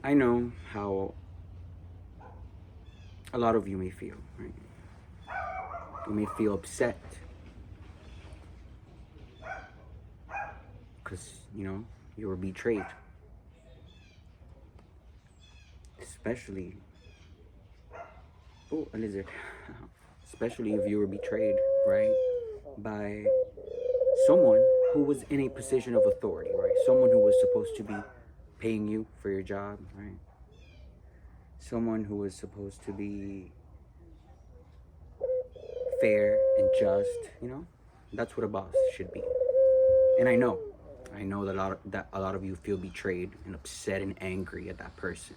I know how a lot of you may feel, right? You may feel upset because, you were betrayed. Especially, oh, a lizard. Especially if you were betrayed, right? By someone who was in a position of authority, right? Someone who was supposed to be paying you for your job, right? Someone who was supposed to be fair and just. That's what a boss should be. And I know that a lot of you feel betrayed and upset and angry at that person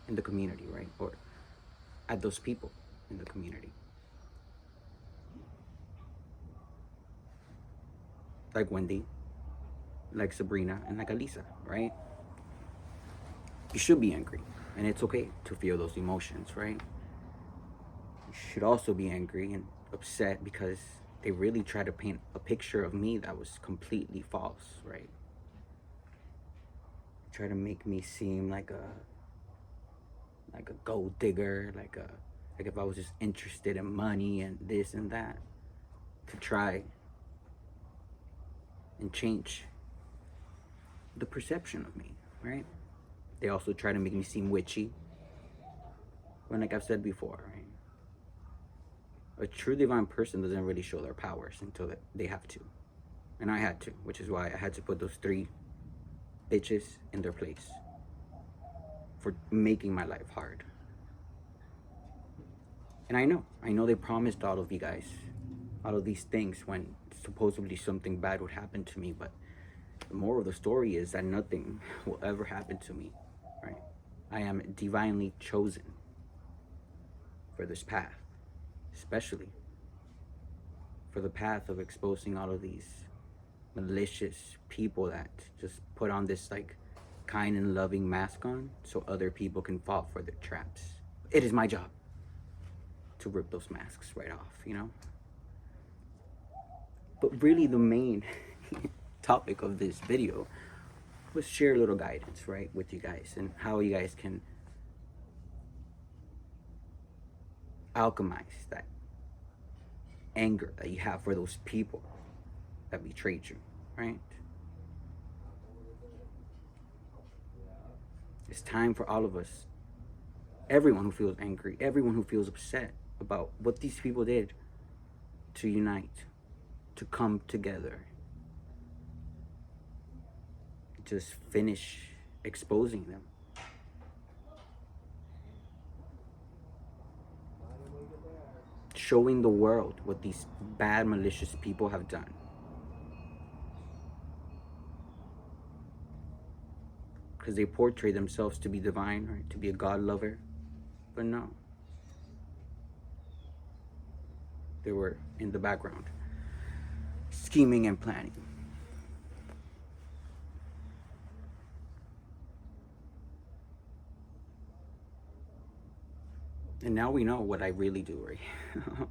in the community, right? Or at those people in the community. Like Wendy, like Sabrina, and like Alisa, right? You should be angry. And it's okay to feel those emotions, right? You should also be angry and upset because they really try to paint a picture of me that was completely false, right? Try to make me seem like a gold digger, like if I was just interested in money and this and that, to try and change the perception of me, right? They also try to make me seem witchy. When, like I've said before, right? A true divine person doesn't really show their powers until they have to. And I had to, which is why I had to put those three bitches in their place for making my life hard. And I know they promised all of you guys all of these things when supposedly something bad would happen to me, but the moral of the story is that nothing will ever happen to me, right? I am divinely chosen for this path, especially for the path of exposing all of these malicious people that just put on this like kind and loving mask on so other people can fall for their traps. It is my job to rip those masks right off. But really, the main topic of this video was share a little guidance, right, with you guys and how you guys can alchemize that anger that you have for those people that betrayed you, right? It's time for all of us, everyone who feels angry, everyone who feels upset about what these people did, to unite, to come together, just finish exposing them. Showing the world what these bad, malicious people have done. Because they portray themselves to be divine, right? To be a God lover. But no. They were in the background, scheming and planning. And now we know what I really do, right?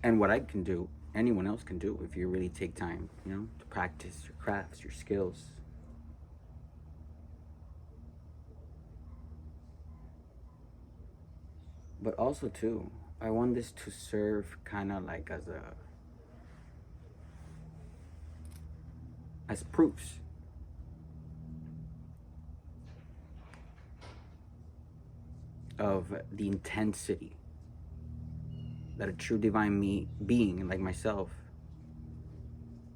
And what I can do, anyone else can do if you really take time, to practice your crafts, your skills. But also too, I want this to serve kind of like as proofs of the intensity that a true divine being like myself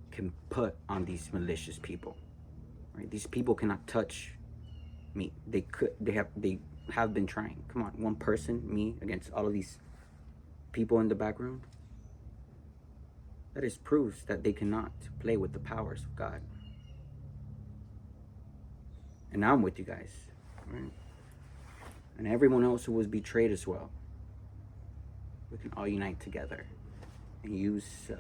can put on these malicious people. Right? These people cannot touch me. They have been trying. Come on, one person, me, against all of these people in the background. That is proves that they cannot play with the powers of God. And I'm with you guys, right? And everyone else who was betrayed as well. We can all unite together and use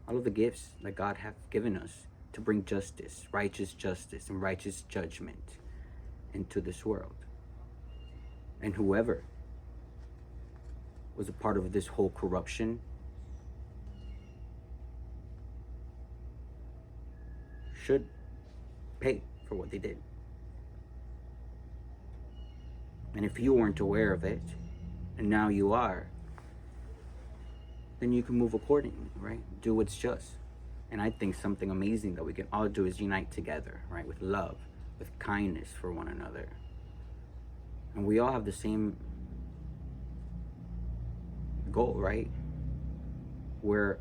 all of the gifts that God have given us to bring justice, and righteous judgment into this world. And whoever was a part of this whole corruption, should pay for what they did. And if you weren't aware of it, and now you are, then you can move accordingly, right? Do what's just. And I think something amazing that we can all do is unite together, right? With love, with kindness for one another. And we all have the same goal, right? Where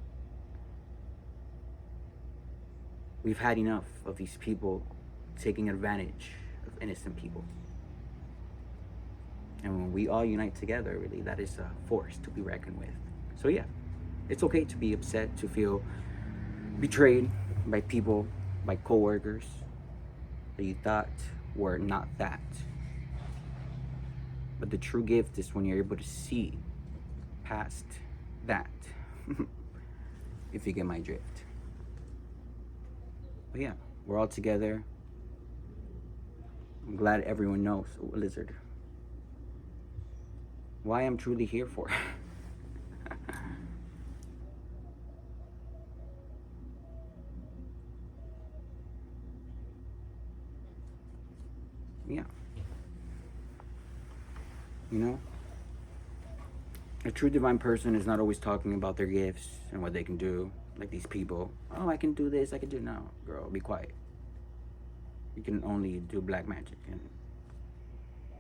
we've had enough of these people taking advantage of innocent people. And when we all unite together, really, that is a force to be reckoned with. So yeah, it's okay to be upset, to feel betrayed by people, by coworkers that you thought were not that. But the true gift is when you're able to see past that. If you get my drift. But yeah, we're all together. I'm glad everyone knows, Lizard, why I'm truly here for. Yeah. You know? A true divine person is not always talking about their gifts and what they can do. Like these people. Oh, I can do this, I can do... No, girl, be quiet. You can only do black magic. And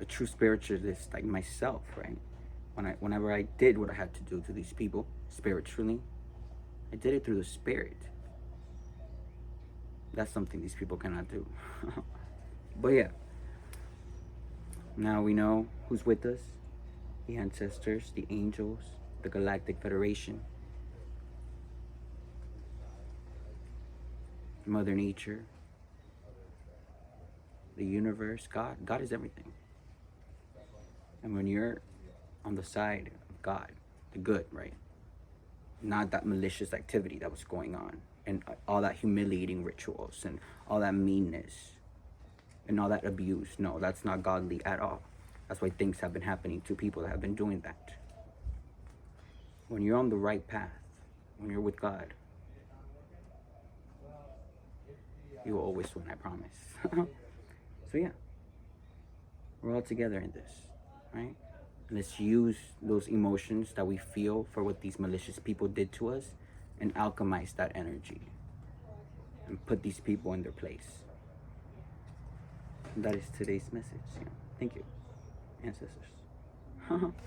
a true spiritualist like myself, right? Whenever I did what I had to do to these people, spiritually, I did it through the spirit. That's something these people cannot do. But yeah. Now we know who's with us. The ancestors, the angels, the Galactic Federation, Mother Nature, the universe, God. God is everything. And when you're on the side of God, the good, right? Not that malicious activity that was going on, and all that humiliating rituals, and all that meanness, and all that abuse. No, that's not godly at all. That's why things have been happening to people that have been doing that. When you're on the right path, when you're with God, you will always win, I promise. So yeah, we're all together in this, right? And let's use those emotions that we feel for what these malicious people did to us and alchemize that energy and put these people in their place. And that is today's message. Yeah. Thank you, ancestors.